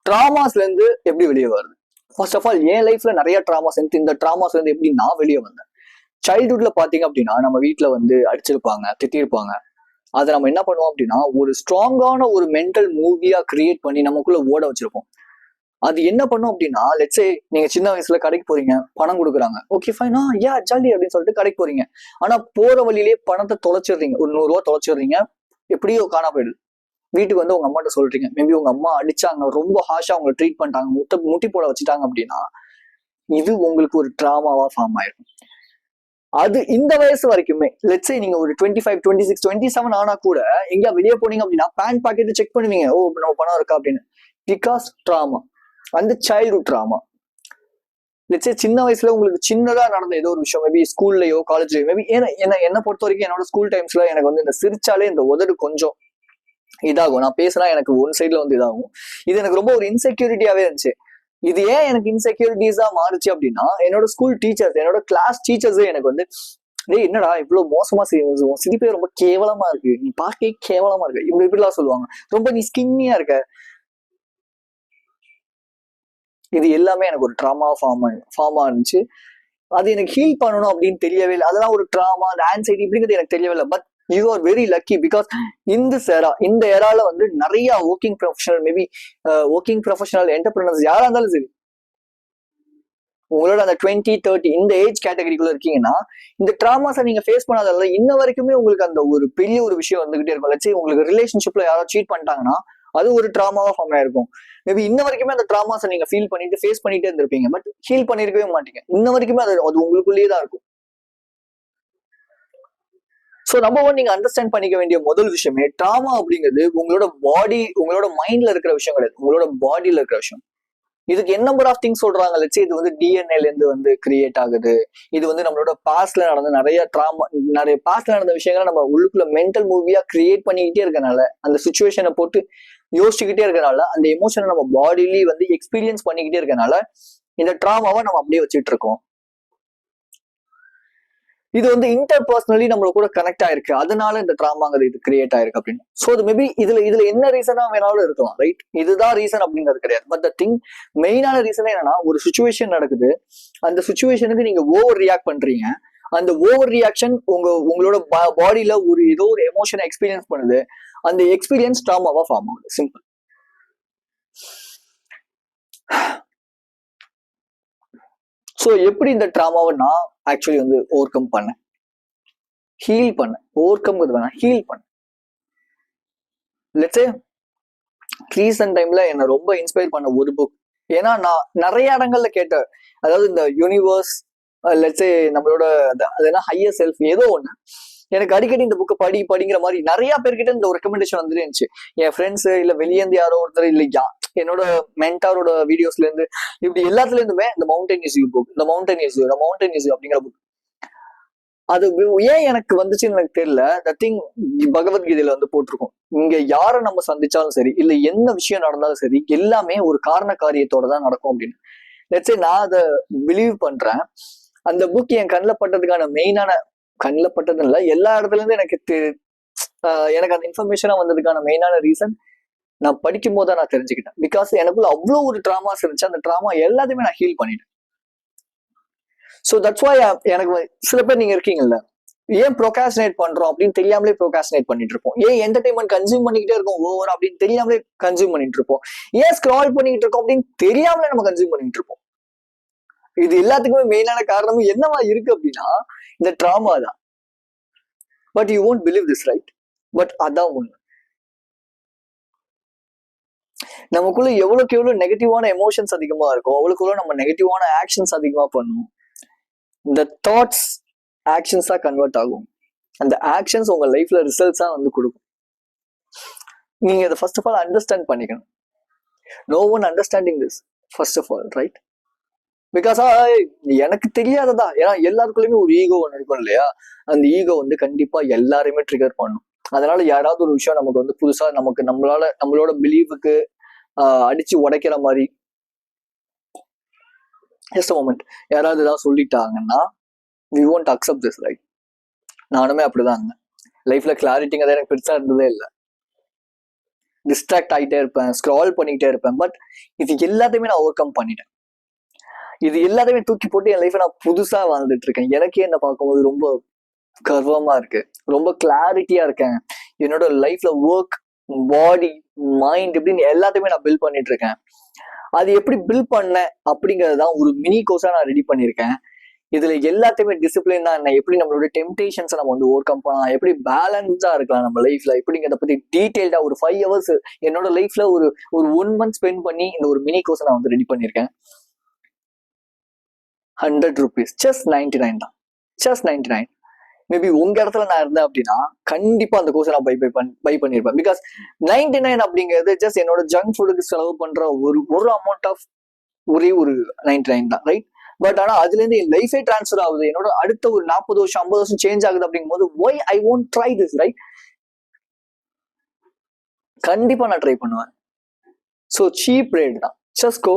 ட்ராமாஸ்ல இருந்து எப்படி வெளியே வருது? ஃபர்ஸ்ட் ஆஃப் ஆல் என் லைஃப்ல நிறைய ட்ராமாஸ் இருந்து, இந்த ட்ராமாஸ்ல இருந்து எப்படி நான் வெளியே வந்தேன்? சைல்ட்ஹுட்ல பாத்தீங்க அப்படின்னா நம்ம வீட்டுல வந்து அடிச்சிருப்பாங்க, திட்டிருப்பாங்க. அதை நம்ம என்ன பண்ணுவோம் அப்படின்னா ஒரு ஸ்ட்ராங்கான ஒரு மென்டல் மூவியா கிரியேட் பண்ணி நமக்குள்ள ஓட வச்சிருப்போம். அது என்ன பண்ணும் அப்படின்னா, லெட்ஸே நீங்க சின்ன வயசுல கடைக்கு போறீங்க, பணம் கொடுக்குறாங்க, ஓகே ஃபைனா யா ஜாலி அப்படின்னு சொல்லிட்டு கடைக்கு போறீங்க. ஆனா போற வழியிலேயே பணத்தை தொலைச்சிடுறீங்க, ஒரு 100 ரூபா தொலைச்சிடுறீங்க, எப்படியோ காணா போயிடுது. வீட்டுக்கு வந்து உங்க அம்மாட்ட சொல்றீங்க, மேபி உங்க அம்மா அடிச்சாங்க, ரொம்ப ஹாஷா உங்களை ட்ரீட் பண்ணிட்டாங்க, முட்டி போட வச்சுட்டாங்க அப்படின்னா இது உங்களுக்கு ஒரு ட்ராமாவா ஃபார்ம் ஆயிருக்கும். அது இந்த வயசு வரைக்குமே, லெட்ஸே நீங்க ஒரு 25, 26, 27 ஆனா கூட எங்கேயா வெளியே போனீங்க அப்படின்னா பேண்ட் பாக்கெட் செக் பண்ணுவீங்க, ஓ நம்ம பணம் இருக்கா அப்படின்னு. பிகாஸ் ட்ராமா, அந்த சைல்ட்ஹுட் ட்ராமா. லெட்ஸே சின்ன வயசுல உங்களுக்கு சின்னதா நடந்த ஏதோ ஒரு விஷயம், மேபி ஸ்கூல்லயோ காலேஜ்லயோ, மேபி என்ன பொறுத்த வரைக்கும் என்னோட ஸ்கூல் டைம்ஸ்ல எனக்கு வந்து இந்த சிரிச்சாலே இந்த உதடு கொஞ்சம் இதாகும், நான் பேசினா எனக்கு ஒன் சைட்ல வந்து இதாகும். இது எனக்கு ரொம்ப ஒரு இன்செக்யூரிட்டியாவே இருந்துச்சு. இது ஏன் எனக்கு இன்செக்யூரிட்டிஸா மாறுச்சு அப்படின்னா, என்னோட ஸ்கூல் டீச்சர்ஸ், என்னோட கிளாஸ் டீச்சர்ஸே எனக்கு வந்து, டேய் என்னடா இவ்வளவு மோசமா சிரிப்பே ரொம்ப கேவலமா இருக்கு, நீ பார்க்கவே கேவலமா இருக்கு, இப்படிலாம் சொல்லுவாங்க, ரொம்ப நீ ஸ்கின்னியா இருக்க. இது எல்லாமே எனக்கு ஒரு ட்ராமா ஃபார்மா இருந்துச்சு. அது எனக்கு ஹீல் பண்ணணும் அப்படின்னு தெரியவே இல்லை. அதெல்லாம் ஒரு ட்ராமா, அந்த ஆன்சைட்டி இப்படிங்கிறது எனக்கு தெரியவே இல்லை. But you are very lucky because இந்த ஏரால வந்து நிறைய working professional, maybe working professional entrepreneurs யாரா இருந்தாலும் சரி, உங்களோட அந்த 20, 30 இந்த ஏஜ் கேட்டகரிக்குள்ள இருக்கீங்கன்னா இந்த ட்ராமாஸை நீங்க ஃபேஸ் பண்ணாததால இன்ன வரைக்குமே உங்களுக்கு அந்த ஒரு பெரிய ஒரு விஷயம் வந்துகிட்டே இருக்கும். லட்சம் உங்களுக்கு ரிலேஷன்ஷிப்ல யாராவது சீட் பண்ணிட்டாங்கன்னா அது ஒரு ட்ராமாவா ஃபார்ம் ஆயிருக்கும். மேபி இன்ன வரைக்குமே அந்த ட்ராமாஸை நீங்க ஃபீல் பண்ணிட்டு ஃபேஸ் பண்ணிட்டே இருந்திருப்பீங்க, பட் ஹீல் பண்ணிருக்கவே மாட்டீங்க. இன்ன வரைக்குமே அது உங்களுக்குள்ளேயே தான் இருக்கும். ஸோ நம்பர் ஒன், நீங்க அண்டர்ஸ்டாண்ட் பண்ணிக்க வேண்டிய முதல் விஷயமே, ட்ராமா அப்படிங்கிறது உங்களோட மைண்ட்ல இருக்கிற விஷயம் கிடையாது, உங்களோட பாடியில இருக்கிற விஷயம். இதுக்கு என்ன நம்பர் ஆஃப் திங்ஸ் சொல்றாங்க. லட்சம் இது வந்து டிஎன்ஏல இருந்து வந்து கிரியேட் ஆகுது. இது வந்து நம்மளோட பாஸ்ட்ல நடந்த நிறைய பாஸ்ட்ல நடந்த விஷயங்களை நம்ம உள்ளுக்குள்ள மென்டல் மூவியா கிரியேட் பண்ணிக்கிட்டே இருக்கனால, அந்த சுச்சுவேஷனை போட்டு யோசிச்சுக்கிட்டே இருக்கனால, அந்த எமோஷனை நம்ம பாடியிலேயே வந்து எக்ஸ்பீரியன்ஸ் பண்ணிக்கிட்டே இருக்கனால இந்த ட்ராமாவை நம்ம அப்படியே வச்சுட்டு இருக்கோம். இது வந்து இன்டர்பர்சனலி நம்மள கூட கனெக்ட் ஆயிருக்கு, அதனால இந்த ட்ராமாங்கிறது இது கிரியேட் ஆயிருக்கு அப்படின்னு. ஸோ அது மேபி இதுல என்ன ரீசனா வேணாலும் இருக்கலாம், ரைட்? இதுதான் ரீசன் அப்படிங்கிறது கிடையாது. பட் த திங், மெயினான ரீசன் என்னன்னா, ஒரு சுச்சுவேஷன் நடக்குது, அந்த சுச்சுவேஷனுக்கு நீங்க ஓவர் ரியாக்ட் பண்றீங்க. அந்த ஓவர் ரியாக்ஷன் உங்களோட பாடியில ஏதோ ஒரு எமோஷனை எக்ஸ்பீரியன்ஸ் பண்ணுது. அந்த எக்ஸ்பீரியன்ஸ் ட்ராமாவா ஃபார்ம் ஆகுது. சிம்பிள். ஸோ எப்படி இந்த ட்ராமாவை நான் ஆக்சுவலி வந்து ஓவர் கம் பண்ணேன், ஹீல் பண்ணேன். ஓவர் கம் வேணா, ஹீல் பண்ணேன். லெட்ஸே ரீசன்ட் டைம்ல என்னை ரொம்ப இன்ஸ்பயர் பண்ண ஒரு புக், ஏன்னா நான் நிறைய இடங்கள்ல கேட்டேன், அதாவது இந்த யூனிவர்ஸ், லெட்ஸே நம்மளோட அதெல்லாம் ஹையர் செல்ஃப் ஏதோ ஒண்ணு, எனக்கு அடிக்கடி இந்த புக்கை படிங்கிற மாதிரி நிறைய பேர்கிட்ட இந்த ஒரு ரெக்கமெண்டேஷன் வந்துட்டு இருந்துச்சு. என் ஃப்ரெண்ட்ஸ், இல்ல வெளியேந்து யாரோ ஒருத்தர், இல்லையா என்னோட மென்டாரோட வீடியோஸ்ல இருந்து, இப்படி எல்லாத்துல இருந்துமே இந்த மவுண்டன் இஸ் யூ புக், இந்த மவுண்டன் இஸ் யூ அப்படிங்கிற புக், அது ஏன் எனக்கு வந்துச்சுன்னு எனக்கு தெரியல. திங் பகவத்கீதையில வந்து போட்டிருக்கோம், இங்க யாரை நம்ம சந்திச்சாலும் சரி, இல்ல என்ன விஷயம் நடந்தாலும் சரி, எல்லாமே ஒரு காரண காரியத்தோட தான் நடக்கும் அப்படின்னு. லெட்ஸே நான் அதை பிலீவ் பண்றேன். அந்த புக் என் கண்ணில் பட்டதுக்கான மெயினான, கண்ணில் பட்டது இல்லை, எல்லா இடத்துல இருந்து எனக்கு அந்த இன்ஃபர்மேஷனா வந்ததுக்கான மெயினான ரீசன், நான் படிக்கும் போது தான் நான் தெரிஞ்சுக்கிட்டேன். பிகாஸ் எனக்குள்ள அவ்வளோ ஒரு ட்ராமாஸ் இருந்துச்சு, அந்த ட்ராமா எல்லாத்தையுமே நான் ஹீல் பண்ணிட்டேன். ஸோ தட்ஸ் வை எனக்கு சில பேர் நீங்க இருக்கீங்கல்ல, ஏன் ப்ரோகாஸ்டினேட் பண்றோம் அப்படின்னு தெரியாமலே ப்ரோகாஸ்டினேட் பண்ணிட்டு இருப்போம். ஏன் என்டர்டைன்மெண்ட் கன்சியூம் பண்ணிக்கிட்டே இருக்கோம் ஓவர் அப்படின்னு தெரியாமலே கன்சியூம் பண்ணிட்டு இருப்போம். ஏன் ஸ்க்ரால் பண்ணிட்டு இருக்கோம் அப்படின்னு தெரியாமலே நம்ம கன்சியூம் பண்ணிட்டு இருப்போம். இது எல்லாத்துக்குமே மெயினான காரணமும் என்னவா இருக்கு அப்படின்னா இந்த ட்ராமா தான். But you won't believe this, right? But அதான் உண்மை. நமக்குள்ள எவ்வளவுக்கு எவ்வளவு நெகட்டிவான எமோஷன்ஸ் அதிகமா இருக்கும், அவ்வளவுக்குள்ள நம்ம நெகட்டிவான ஆக்ஷன்ஸ் அதிகமா பண்ணுவோம். இந்த தாட்ஸ் ஆக்ஷன்ஸா கன்வெர்ட் ஆகும். அந்த ஆக்ஷன்ஸ் உங்க லைஃப்ல ரிசல்ட்ஸா வந்து கொடுக்கும். நீங்க இதை ஃபர்ஸ்ட் ஆஃப் ஆல் அண்டர்ஸ்டாண்ட் பண்ணிக்கணும். No one understanding this first of all, right? Because எனக்கு தெரியாததா, ஏன்னா எல்லாருக்குள்ளயுமே ஒரு ஈகோ ஒன்று இருக்கும் இல்லையா? அந்த ஈகோ வந்து கண்டிப்பா எல்லாரையுமே ட்ரிகர் பண்ணும். அதனால யாராவது ஒரு விஷயம் நமக்கு வந்து புதுசா நம்மளோட பிலீவுக்கு அடிச்சு உடைக்கிற மாதிரி, ஜஸ்ட் மொமெண்ட், யாராவது ஏதாவது சொல்லிட்டாங்கன்னா we won't accept this, right? நானுமே அப்படிதான் இருந்தேன் லைஃப்ல. கிளாரிட்டிங்க எனக்கு பெருசா இருந்ததே இல்லை. டிஸ்ட்ராக்ட் ஆகிட்டே இருப்பேன், ஸ்க்ரால் பண்ணிக்கிட்டே இருப்பேன். பட் இது எல்லாத்தையுமே நான் ஓவர் கம் பண்ணிட்டேன். இது எல்லாத்தையுமே தூக்கி போட்டு என் லைஃப்பை நான் புதுசா வாழ்ந்துட்டு இருக்கேன். எனக்கே என்ன பார்க்கும்போது ரொம்ப கர்வமா இருக்கு, ரொம்ப கிளாரிட்டியா இருக்கேன். என்னோட லைஃப்ல ஒர்க், பாடி, மைண்ட் இப்படின்னு எல்லாத்தையுமே நான் பில்ட் பண்ணிட்டு இருக்கேன். அது எப்படி பில்ட் பண்ணேன் அப்படிங்கறதுதான் ஒரு மினி கோர்ஸா நான் ரெடி பண்ணியிருக்கேன். இதுல எல்லாத்தையுமே டிசிப்ளினா என்ன, எப்படி நம்மளோட டெம்டேஷன்ஸை நம்ம வந்து ஓவர் கம் பண்ணலாம், எப்படி பேலன்ஸா இருக்கலாம் நம்ம லைஃப்ல எப்படிங்கிறத பத்தி டீடைல்டா ஒரு 5 hours என்னோட லைஃப்ல ஒரு 1 month ஸ்பெண்ட் பண்ணி இந்த ஒரு மினி கோர்ஸை நான் வந்து ரெடி பண்ணியிருக்கேன். 100 rupees, just 99 தான், just 99. மேபி உங்க இடத்துல நான் இருந்தேன் அப்படின்னா கண்டிப்பா அந்த கோர்ஸை நான் பை பண்ணிருப்பேன். பிகாஸ் 99 அப்படிங்கிறது ஜஸ்ட் என்னோட ஜங்க் ஃபுட்டுக்கு செலவு பண்ற ஒரு அமௌண்ட் ஆஃப் ஒரே ஒரு 99 தான், ரைட்? பட் ஆனா அதுல இருந்து என் லைஃபே டிரான்ஸ்ஃபர் ஆகுது. என்னோட அடுத்த ஒரு 40 வருஷம் 50 வருஷம் சேஞ்ச் ஆகுது அப்படிங்கும் போது why I won't try this, right? கண்டிப்பா நான் ட்ரை பண்ணுவேன். ஸோ சீப் ரேட் தான், ஜஸ்ட் கோ.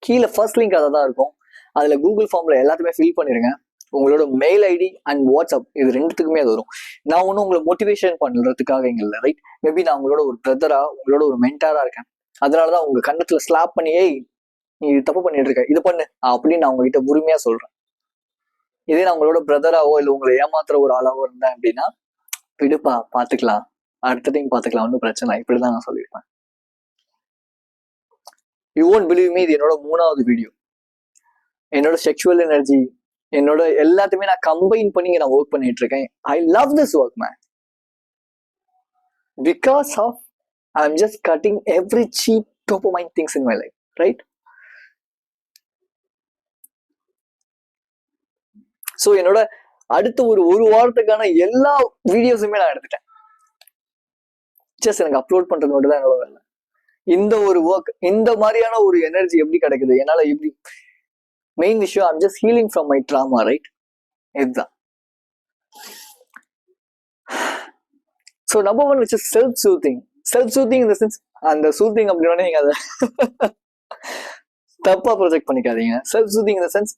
கீழே ஃபர்ஸ்ட் லிங்க் அதை தான் இருக்கும். அதுல கூகுள் ஃபார்ம்ல எல்லாத்தையுமே ஃபில் பண்ணிருங்க. உங்களோட மெயில் ஐடி அண்ட் வாட்ஸ்அப் இது ரெண்டுத்துக்குமே அது வரும். நான் ஒன்றும் உங்களை மோட்டிவேஷன் பண்றதுக்காக இங்க இல்லை, ரைட்? மேபி நான் உங்களோட ஒரு பிரதரா, உங்களோட ஒரு மென்டாரா இருக்கேன். அதனாலதான் உங்க கண்ணத்துல ஸ்லாப் பண்ணி, ஏய் நீ இது தப்பு பண்ணிட்டு இருக்க, இது பண்ணு அப்படின்னு நான் உங்ககிட்ட உரிமையா சொல்றேன். இதே நான் உங்களோட பிரதராவோ இல்லை உங்களை ஏமாத்துற ஒரு ஆளாவோ இருந்தேன் அப்படின்னா, விடுப்பா பாத்துக்கலாம், அடுத்த டைம் பாத்துக்கலாம், ஒன்றும் பிரச்சனை, இப்படிதான் நான் சொல்லியிருப்பேன். யூ ஓன்ட் பிலீவ் மீ, இது என்னோட 3வது வீடியோ. என்னோட செக்ஷுவல் எனர்ஜி, என்னோட எல்லாத்தையுமே நான் கம்பைன் பண்ணி நான் ஒர்க் பண்ணிட்டு இருக்கேன். I love this work, man. Because of I am just cutting every cheap dopamine things in my life, right? So என்னோட அடுத்த ஒரு வாரத்துக்கான எல்லா வீடியோஸுமே நான் எடுத்துட்டேன். ஜஸ்ட் எனக்கு அப்லோட் பண்றது மட்டும் தான் என்னோட வேலை. இந்த ஒரு ஒர்க், இந்த மாதிரியான ஒரு எனர்ஜி எப்படி கிடைக்குது என்னால, எப்படி மெயின் விஷயம், I'm just healing from my trauma, right? இதுதான். So number 1 which is self soothing இந்த சென்ஸ், அந்த சூத்திங் அப்படின்னா நீங்க அதை தப்பா ப்ரொஜெக்ட் பண்ணிக்காதீங்க. செல்ஃப் சூத்திங் இந்த சென்ஸ்,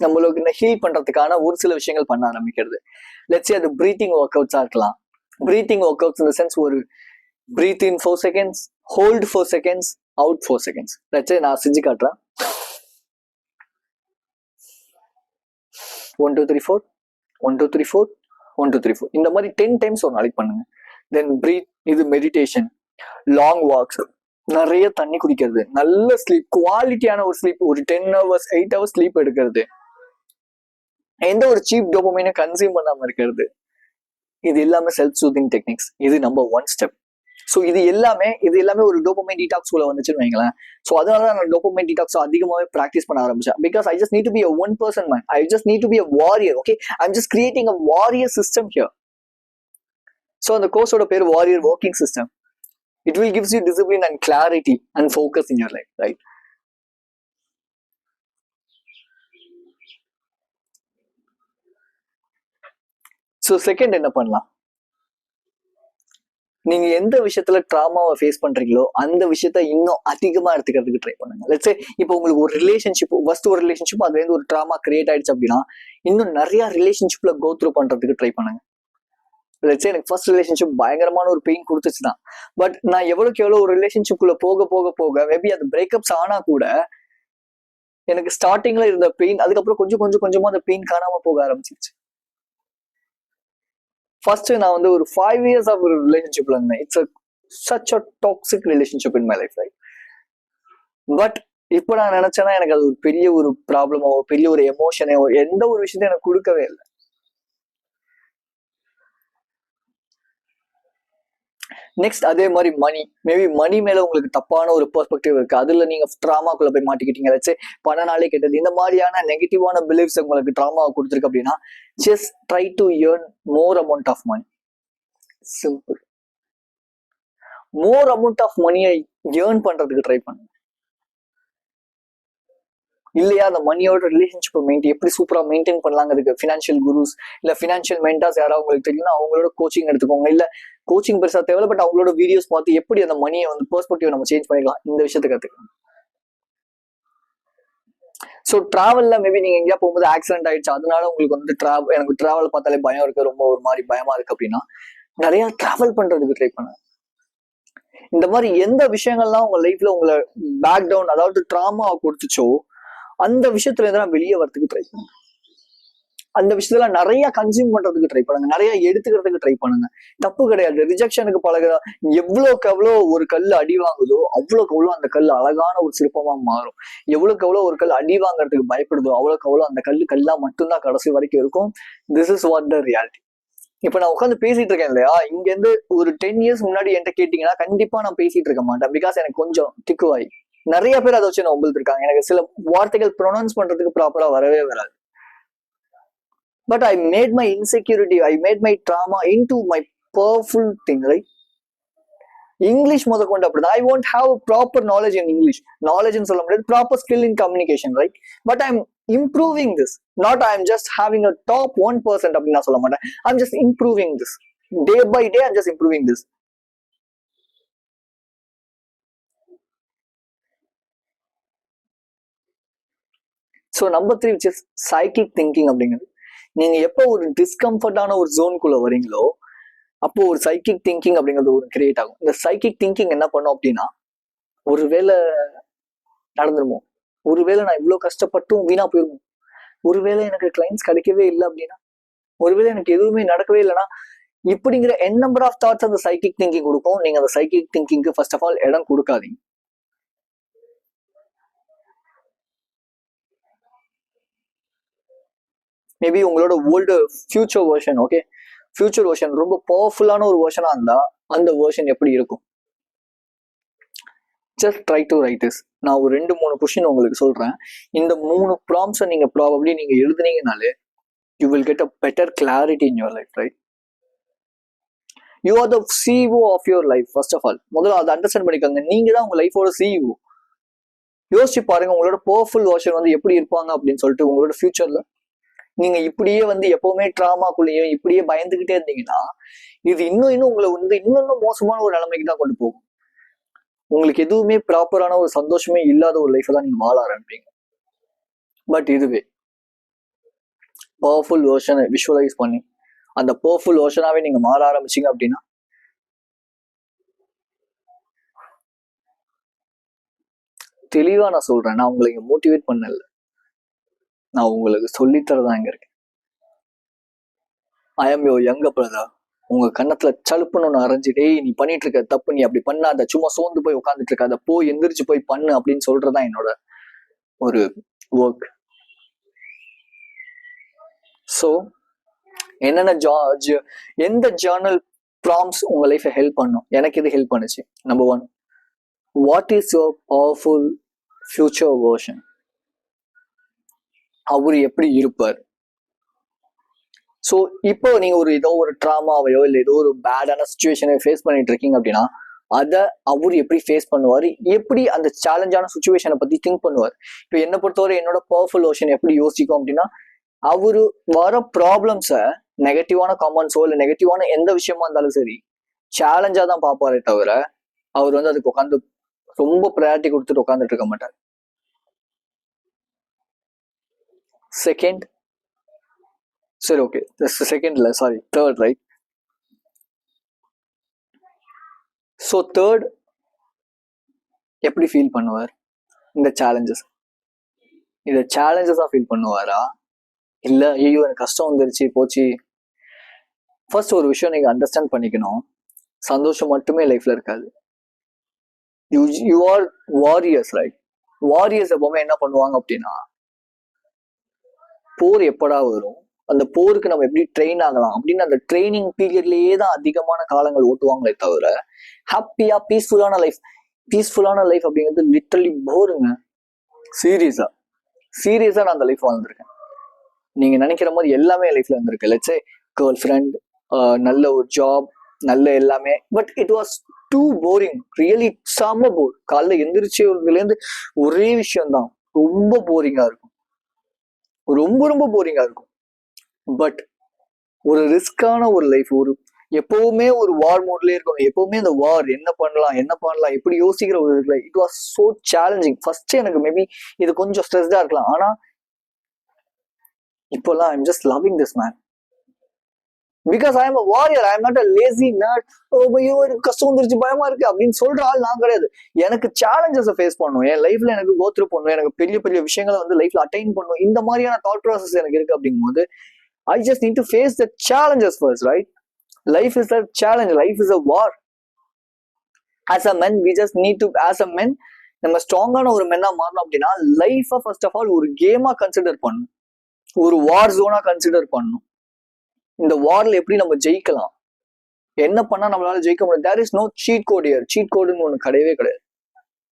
நம்மளுக்கு ஹீல் பண்றதுக்கான ஒரு சில விஷயங்கள் பண்ண ஆரம்பிக்கிறது. லெட்ஸ் சே அது பிரீத்திங் ஒர்க் அவுட்ஸா இருக்கலாம். பிரீத்திங் ஒர்க் அவுட்ஸ் இந்த சென்ஸ், ஒரு breath in 4 seconds, hold 4 seconds, out 4 seconds. Let's say நான் செஞ்சு காட்டுறேன். 1 2 3 4 1 2 3 4 1 2 3 4 இந்த மாதிரி 10 times ஒரு நாளைக்கு பண்ணுங்க. தென் பிரீத், இது மெடிடேஷன், லாங் வாக்ஸ், நிறைய தண்ணி குடிக்கிறது, நல்ல ஸ்லீப், குவாலிட்டியான ஒரு ஸ்லீப், ஒரு 10 hours 8 hours ஸ்லீப் எடுக்கிறது, எந்த ஒரு சீப் டோபமைனை கன்சியூம் பண்ணாம இருக்கிறது. இது எல்லாமே செல்ஃப் சூத்திங் டெக்னிக்ஸ். இது நம்பர் 1 ஸ்டெப். ஸோ இது எல்லாமே ஒரு டோபமைன் டீடாக்ஸ் குள்ள வந்துச்சுன்னு வைங்களேன். ஸோ அதனாலதான் நான் டோபமைன் டீடாக்ஸ் அதிகமாகவே ப்ராக்டிஸ் பண்ண ஆரம்பிச்சேன். Because I just need to be a one person man. I just need to be a warrior. Okay, I'm just creating a warrior system here. So அந்த கோர்ஸோட பேர் warrior working system. It will gives you discipline and clarity and focus in your life, right? So second என்ன பண்ணலாம், நீங்க எந்த விஷயத்துல ட்ராமாவை face பண்றீங்களோ அந்த விஷயத்த இன்னும் அதிகமா எடுத்துக்கிறதுக்கு ட்ரை பண்ணுங்க. லெட்ஸ் சே இப்போ உங்களுக்கு ஒரு ரிலேஷன்ஷிப், ஃபர்ஸ்ட் ஒரு ரிலேஷன்ஷிப், அதுல இருந்து ஒரு ட்ராமா கிரியேட் ஆயிடுச்சு அப்படின்னா இன்னும் நிறைய ரிலேஷன்ஷிப்ல கோ த்ரூ பண்றதுக்கு ட்ரை பண்ணுங்க. லெட்ஸ் சே எனக்கு ஃபர்ஸ்ட் ரிலேஷன்ஷிப் பயங்கரமான ஒரு பெயின் கொடுத்துச்சுதான், பட் நான் எவ்வளவுக்கு எவ்வளவு ஒரு ரிலேஷன்ஷிப்குள்ள போக போக போக மேபி அது பிரேக்கப்ஸ் ஆனா கூட எனக்கு ஸ்டார்டிங்ல இருந்த பெயின் அதுக்கப்புறம் கொஞ்சமா அந்த பெயின் காணாம போக ஆரம்பிச்சிருச்சு. ஃபர்ஸ்ட் நான் வந்து ஒரு 5 years ஆஃப் ஒரு ரிலேஷன்ஷிப்ல இருந்தேன். It's such a toxic relationship in my life, right? But இப்போ நான் நினைச்சேன்னா எனக்கு அது ஒரு பெரிய ஒரு ப்ராப்ளமோ பெரிய ஒரு எமோஷனோ எந்த ஒரு விஷயத்தையும் எனக்கு கொடுக்கவே இல்லை. நெக்ஸ்ட் அதே மாதிரி மணி, மேபி மணி மேல உங்களுக்கு தப்பான ஒரு பெர்ஸ்பெக்டிவ் இருக்கு, அதுல நீங்க ட்ராமாக்குள்ள போய் மாட்டிக்கிட்டீங்க. லட்சே பணனாலே கெட்டது, இந்த மாதிரியான நெகட்டிவான பிலீஃப்ஸ் உங்களுக்கு ட்ராமா கொடுத்துருக்கு அப்படின்னா just try to earn more amount of money. Simple. More amount of மணியை ஏர்ன் பண்றதுக்கு ட்ரை பண்ணுங்க. இல்லையா அந்த மணியோட ரிலேஷன்ஷிப் எப்படி சூப்பரா மெயின்டைன் பண்ணலாங்கிறதுக்கு ஃபினான்ஷியல் குருஸ் இல்ல ஃபினான்ஷியல் மென்டார்ஸ் யாராவது உங்களுக்கு தெரியும்னா அவங்களோட கோச்சிங் எடுத்துக்கோங்க. இல்ல கோச்சிங் பெருசா தேவையில்ல, பட் அவங்களோட வீடியோஸ் பார்த்து எப்படி அந்த மணியை வந்து பெர்ஸ்பெக்டிவ் நம்ம சேஞ்ச் பண்ணிக்கலாம், இந்த விஷயத்தை கத்துக்கலாம். ஸோ டிராவல்ல மேபி நீங்க எங்கேயா போகும்போது ஆக்சிடென்ட் ஆயிடுச்சு, அதனால உங்களுக்கு வந்து எனக்கு டிராவல் பார்த்தாலே பயம் இருக்கு, ரொம்ப ஒரு மாதிரி பயமா இருக்கு அப்படின்னா நிறைய டிராவல் பண்றதுக்கு ட்ரை பண்ணுங்க. இந்த மாதிரி எந்த விஷயங்கள்லாம் உங்க லைஃப்ல உங்களை பேக் டவுன், அதாவது ட்ராமா கொடுத்துச்சோ அந்த விஷயத்துல இருந்து நான் வெளியே வரதுக்கு ட்ரை பண்ணுங்க. அந்த விஷயத்துல நிறைய கன்சியூம் பண்றதுக்கு ட்ரை பண்ணுங்க, நிறைய எடுத்துக்கிறதுக்கு ட்ரை பண்ணுங்க. தப்பு கிடையாது. ரிஜெக்ஷனுக்கு பழகுற எவ்வளவுக்கு எவ்வளோ ஒரு கல் அடி வாங்குதோ அவ்வளோக்கு அவ்வளோ அந்த கல் அழகான ஒரு சிற்பமா மாறும். எவ்வளவுக்கு எவ்வளோ ஒரு கல் அடி வாங்குறதுக்கு பயப்படுதோ அவ்வளோக்கு அவ்வளோ அந்த கல்லா மட்டும்தான் கடைசி வரைக்கும் இருக்கும். This is what the reality. இப்ப நான் உட்காந்து பேசிட்டு இருக்கேன் இல்லையா, இங்க இருந்து ஒரு 10 years முன்னாடி என்கிட்ட கேட்டீங்கன்னா கண்டிப்பா நான் பேசிட்டு இருக்க மாட்டேன். பிகாஸ் எனக்கு கொஞ்சம் திக்குவாய். நிறைய பேர் அதை வச்சு நான் உங்களுக்கு இருக்காங்க. எனக்கு சில வார்த்தைகள் ப்ரொனவுன்ஸ் பண்றதுக்கு ப்ராப்பரா வரவே வராது. But I made my insecurity, I made my trauma into my powerful thing, right? English முத கொண்டு அப்படிதான். I want have proper knowledge in English. நாலேஜ்னு சொல்ல முடியாது, proper skill in communication, right? But I am improving this, not I am just having a top 1% அப்படின்னு நான் சொல்ல மாட்டேன். I'm just improving this day by day. I'm just improving this. So number 3, which is psychic thinking அப்படிங்கிறது. நீங்க எப்போ ஒரு டிஸ்கம்ஃபர்டான ஒரு ஜோனுக்குள்ள வரீங்களோ அப்போ ஒரு சைக்கிக் திங்கிங் அப்படிங்கிறது ஒரு கிரியேட் ஆகும். இந்த சைக்கிக் திங்கிங் என்ன பண்ணும் அப்படின்னா, ஒருவேளை நடந்துருமோ, ஒருவேளை நான் இவ்வளவு கஷ்டப்பட்டும் வீணா போயிருமோ, ஒருவேளை எனக்கு கிளைண்ட்ஸ் கிடைக்கவே இல்லை அப்படின்னா, ஒருவேளை எனக்கு எதுவுமே நடக்கவே இல்லைன்னா, இப்படிங்கிற என் நம்பர் ஆஃப் தாட்ஸ் அந்த சைக்கிக் திங்கிங் கொடுக்கும். நீங்க அந்த சைக்கிக் திங்கிங்க்கு ஃபர்ஸ்ட் ஆஃப் ஆல் இடம் கொடுக்காதீங்க. மேபி உங்களோட old future version, okay, future version ரொம்ப பவர்ஃபுல்லான ஒரு வெர்ஷனா இருந்தா அந்த வெர்ஷன் எப்படி இருக்கும்? Just try to right this. நான் ஒரு 2-3 கொஸ்டின் உங்களுக்கு சொல்றேன். இந்த 3 ப்ராம்ப்ஸை நீங்க ப்ராபப்ளி நீங்க எழுதுனீங்கனாலே you will get a better clarity in your life, right? You are the CEO of your life. First of all முதல்ல அதை அண்டர்ஸ்டாண்ட் பண்ணிக்கோங்க. நீங்க தான் உங்க லைஃபோட சிஇஓ. யோசிச்சு பாருங்க, உங்களோட பவர்ஃபுல் வெர்ஷன் வந்து எப்படி இருப்பாங்க அப்படின்னு சொல்லிட்டு. உங்களோட ஃபியூச்சர்ல நீங்க இப்படியே வந்து எப்பவுமே ட்ராமாக்குள்ளேயும் இப்படியே பயந்துகிட்டே இருந்தீங்கன்னா இது இன்னும் உங்களை வந்து இன்னும் மோசமான ஒரு நிலைமைக்கு தான் கொண்டு போகும். உங்களுக்கு எதுவுமே ப்ராப்பரான ஒரு சந்தோஷமே இல்லாத ஒரு லைஃப் தான் நீங்க வாழ ஆரம்பிப்பீங்க. பட் இதுவே பவர்ஃபுல் வெர்ஷனை விஷுவலைஸ் பண்ணி அந்த பவர்ஃபுல் வெர்ஷனாவே நீங்க மாற ஆரம்பிச்சீங்க அப்படின்னா தெளிவா நான் சொல்றேன், நான் உங்களை இங்க மோட்டிவேட் பண்ணல, நான் உங்களுக்கு சொல்லித்தரதான் இங்க இருக்கேன். I am your younger brother. உங்க கண்ணத்துல சலுப்புன்னு ஒன்று அரைஞ்சிட்டே, நீ பண்ணிட்டு இருக்க தப்பு, நீ அப்படி பண்ணாத, சும்மா சோர்ந்து போய் உட்காந்துட்டு இருக்காத, போய் எந்திரிச்சு போய் பண்ணு அப்படின்னு சொல்றதுதான் என்னோட ஒரு ஒர்க். ஸோ என்னென்ன எந்த ஜேர்னல் ப்ராம்ப்ட்ஸ் உங்க லைஃபை ஹெல்ப் பண்ணும்? எனக்கு இது ஹெல்ப் பண்ணுச்சு. Number 1, what is your powerful future version? அவரு எப்படி இருப்பார்? ஸோ இப்போ நீங்க ஏதோ ஒரு ட்ராமாவையோ இல்லை ஏதோ ஒரு பேடான சுச்சுவேஷனை ஃபேஸ் பண்ணிட்டு இருக்கீங்க அப்படின்னா அதை அவர் எப்படி ஃபேஸ் பண்ணுவார், எப்படி அந்த சேலஞ்சான சுச்சுவேஷனை பத்தி திங்க் பண்ணுவார். இப்போ என்னை பொறுத்தவரை என்னோட பவர்ஃபுல் வெர்ஷன் எப்படி யோசிக்கும் அப்படின்னா, அவரு வர ப்ராப்ளம்ஸை நெகட்டிவான காமெண்ட்ஸோ இல்லை நெகட்டிவான எந்த விஷயமா இருந்தாலும் சரி சேலஞ்சா தான் பார்ப்பாரே தவிர அவர் வந்து அதுக்கு உட்காந்து ரொம்ப ப்ரையாரிட்டி கொடுத்துட்டு உட்காந்துட்டு இருக்க மாட்டார். செகண்ட், சரி ஓகே, செகண்ட்ல sorry third, right? So third எப்படி ஃபீல் பண்ணுவார்? இந்த சேலஞ்சஸா ஃபீல் பண்ணுவாரா, இல்லை ஐயோ எனக்கு கஷ்டம் வந்துருச்சு போச்சு? ஃபர்ஸ்ட் ஒரு விஷயம் நீங்க அண்டர்ஸ்டாண்ட் பண்ணிக்கணும், சந்தோஷம் மட்டுமே லைஃப்ல இருக்காது. You are warriors, right? Warriors எப்பவுமே என்ன பண்ணுவாங்க அப்படின்னா, போர் எப்படா வரும், அந்த போருக்கு நம்ம எப்படி ட்ரெயின் ஆகலாம் அப்படின்னு அந்த ட்ரைனிங் பீரியட்லயே தான் அதிகமான காலங்கள் ஓட்டுவாங்களே தவிர ஹாப்பியா பீஸ்ஃபுல்லான லைஃப் அப்படிங்கிறது லிட்டரலி போருங்க. சீரியஸா நான் அந்த லைஃப் வாழ்ந்திருக்கேன். நீங்க நினைக்கிற மாதிரி எல்லாமே லைஃப்ல இருந்திருக்கு. லெட்ஸ் சே கேர்ள் ஃப்ரெண்ட், நல்ல ஒரு ஜாப், நல்ல எல்லாமே. But it was too boring, really செம்ம போர். காலைல எந்திரிச்சதுலேருந்து ஒரே விஷயம்தான், ரொம்ப போரிங்கா இருக்கும், ரொம்ப போரிங்கா இருக்கும். பட் ஒரு ரிஸ்கான ஒரு லைஃப், ஒரு எப்பவுமே ஒரு வார் மோட்லயே இருக்கணும், எப்பவுமே அந்த வார் என்ன பண்ணலாம் இப்படி யோசிக்கிற ஒரு life. It was so challenging. First எனக்கு மேபி இது கொஞ்சம் ஸ்ட்ரெஸ்டா இருக்கலாம், ஆனா இப்போல்லாம் I'm just loving this man. Because I am a warrior, I am not a lazy nerd. ஐயோ எனக்கு கஷ்டம் வந்துருச்சு பயமா இருக்கு அப்படின்னு சொல்ற ஆள் நான் கிடையாது. எனக்கு சேலஞ்சஸை ஃபேஸ் பண்ணும், என் லைஃப்ல எனக்கு கோத்ரூ பண்ணும், எனக்கு பெரிய பெரிய விஷயங்களை வந்து லைஃப்ல அட்டைன் பண்ணும், இந்த மாதிரியான தாட் ப்ராசஸ் எனக்கு இருக்கு அப்படிங்கும் போது I just need to face the challenges first, right? Life is a challenge, life is a war. As a man, we just need to, as a man, நம்ம ஸ்ட்ராங்கான ஒரு மென்னா மாறணும் அப்படின்னா லைஃபை ஃபர்ஸ்ட் ஆஃப் ஆல் ஒரு கேமா கன்சிடர் பண்ணணும், ஒரு வார் ஜோனா கன்சிடர் பண்ணணும். இந்த வார்ல எப்படி நம்ம ஜெயிக்கலாம், என்ன பண்ணா நம்மளால ஜெயிக்க முடியும். There is no cheat code here. Cheat கோடுன்னு ஒன்று கிடையவே கிடையாது.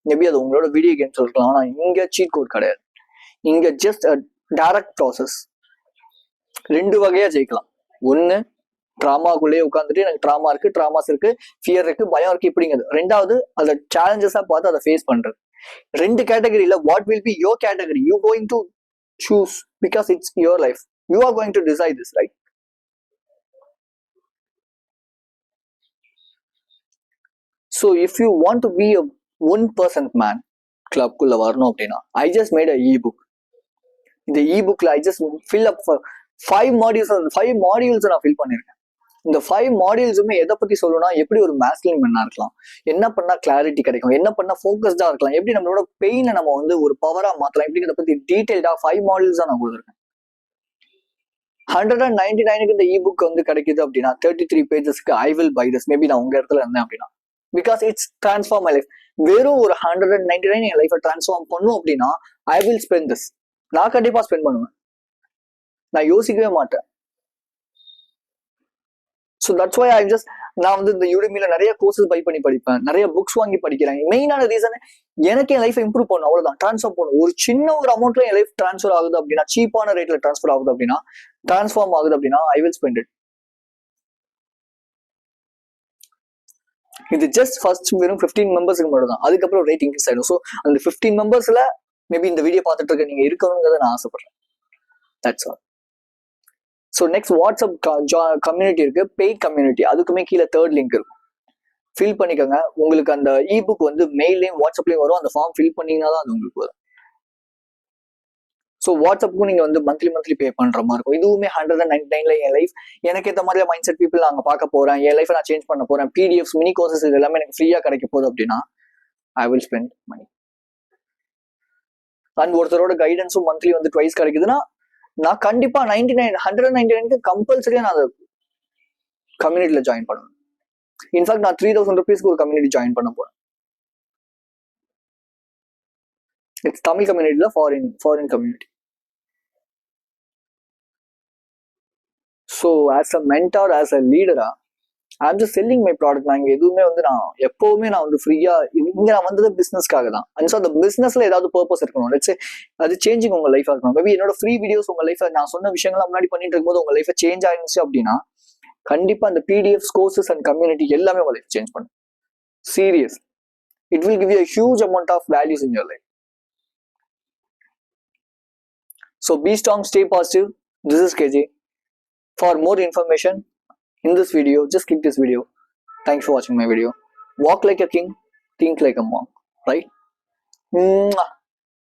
மேபி அது உங்களோட வீடியோ கேம்ஸ் இருக்கலாம், ஆனா இங்க சீட் கோட் கிடையாது. இங்க ஜஸ்ட் அ டைரக்ட் ப்ராசஸ். ரெண்டு வகையா ஜெயிக்கலாம். ஒன்னு ட்ராமாக்குள்ளேயே உட்காந்துட்டு எனக்கு ட்ராமா இருக்கு, ட்ராமாஸ் இருக்கு, ஃபியர் இருக்கு, பயம் இருக்கு இப்படிங்கிறது. ரெண்டாவது அதை சேலஞ்சஸா பார்த்து அதை ஃபேஸ் பண்றது. ரெண்டு கேட்டகரியில what will be your category you going to choose, because it's your life, you are going to decide this, right? So if you want to be a 1% man கிளப்குள்ள வரணும் அப்படின்னா I just made a ebook. இந்த இ-புக்ல I just fill up 5 modules. அந்த 5 modules நான் fill பண்ணிருக்கேன். இந்த 5 மாடியூல்ஸுமே எதை பத்தி சொல்லணும்னா எப்படி ஒரு மேஸ்குலின் மென்னா இருக்கலாம், என்ன பண்ணா கிளாரிட்டி கிடைக்கும், என்ன பண்ணா ஃபோக்கஸ்டா இருக்கலாம், எப்படி நம்மளோட பெயினை நம்ம வந்து ஒரு பவரா மாத்தலாம், எப்படிங்கிறத பத்தி டீடைல்டா 5 மாடியூல்ஸ் தான் நான் கொடுத்துருக்கேன். 199க்கு இந்த இ-புக் வந்து கிடைக்குது அப்படின்னா 33 பேஜஸ்க்கு I will buy this. Maybe நான் உங்க இடத்துல இருந்தேன் அப்படின்னா, because it's transform my life. வெறும் ஒரு 199 என் லைஃபை டிரான்ஸ்ஃபார்ம் பண்ணும் அப்படின்னா ஐ வில் ஸ்பெண்ட் திஸ். நான் கண்டிப்பா ஸ்பெண்ட் பண்ணுவேன், நான் யோசிக்கவே மாட்டேன். So that's why I just, நான் வந்து இந்த யூடெமில நிறைய கோர்சஸ் பை பண்ணி படிப்பேன், நிறைய புக்ஸ் வாங்கி படிக்கிறேன். மெயினான ரீசன் எனக்கு என் லைஃபை இம்ப்ரூவ் பண்ணும், அவ்வளவுதான். ட்ரான்ஸ்ஃபார்ம் பண்ணும். ஒரு சின்ன ஒரு அமௌண்ட்ல என் லைஃப் ட்ரான்ஸ்ஃபர் ஆகுது அப்படின்னா, சீப்பான ரேட்ல ட்ரான்ஸ்ஃபர் ஆகுது அப்படின்னா, ட்ரான்ஸ்ஃபார்ம் ஆகுது அப்படின்னா ஐ வில் ஸ்பெண்ட் இட். இது ஜஸ்ட் ஃபர்ஸ்ட் வெறும் 15 மெம்பர்ஸ்க்கு மட்டும் தான். அதுக்கப்புறம் ரேட் இன்க்ரீஸ் ஆயிடும். ஸோ அந்த 15 மெம்பர்ஸ்ல மேபி இந்த வீடியோ பார்த்துட்டு இருக்க நீங்க இருக்கணுங்கிறத நான் ஆசைப்படுறேன். That's all. So next WhatsApp community இருக்கு, பெய்ட் கம்யூனிட்டி. அதுக்குமே கீழே 3rd லிங்க் இருக்கும், ஃபில் பண்ணிக்கோங்க. உங்களுக்கு அந்த இ-புக் வந்து மெயிலையும் வாட்ஸ்அப்லையும் வரும். அந்த ஃபார்ம் ஃபில் பண்ணீங்கன்னா தான் அது உங்களுக்கு வரும். ஸோ வாட்ஸ்அப்புக்கும் நீங்க வந்து மந்த்லி பே பண்ற மாதிரி இருக்கும். இதுவுமே 199ல என் லைஃப் எனக்கு ஏற்ற மாதிரி மைண்ட் செட் பீப்புள் நாங்கள் பார்க்க போறேன், என் லைஃபை நான் சேஞ்ச் பண்ண போறேன், பிடிஎஃப்ஸ், மினி கோர்சஸ் இது எல்லாமே எனக்கு ஃப்ரீயா கிடைக்க போகுது அப்படின்னா I will spend money. And ஒருத்தரோட கைடன்ஸும் மந்த்லி வந்து ட்வைஸ் கிடைக்குதுன்னா நான் கண்டிப்பா 199க்கு கம்பல்சரியா நான் அந்த கம்யூனிட்டியில ஜாயின் பண்ணுவேன். இன்ஃபேக்ட் நான் 3000 rupeesக்கு ஒரு கம்யூனிட்டி ஜாயின் பண்ண போறேன். இட்ஸ் தமிழ் கம்யூனிட்டியில foreign community. So as a mentor, as a லீடரா I'm just selling my product. நான் இங்க எதுவுமே வந்து நான் எப்பவுமே நான் வந்து ஃப்ரீயா இங்க நான் வந்தது பிசினஸ்க்காக தான். அண்ட் ஸோ அந்த பிசினஸ்ல ஏதாவது பர்பஸ் இருக்கணும். லெட்ஸ் அது சேஞ்சிங் உங்க லைஃபா இருக்கணும். மேபி என்னோட ஃப்ரீ வீடியோஸ் உங்க லைஃப் நான் சொன்ன விஷயங்கள்லாம் முன்னாடி பண்ணிட்டு இருக்கும்போது உங்க லைஃபை சேஞ்ச் ஆயிருந்துச்சு அப்படின்னா கண்டிப்பா அந்த பிடிஎஃப் கோர்சஸ் அண்ட் கம்யூனிட்டி எல்லாமே உங்க லைஃப் சேஞ்ச் பண்ணும். Serious, it will give you a huge amount of values in your life. So be strong, stay positive. This is KJ. For more information in this video, just click this video. Thanks for watching my video. Walk like a king, think like a monk, right?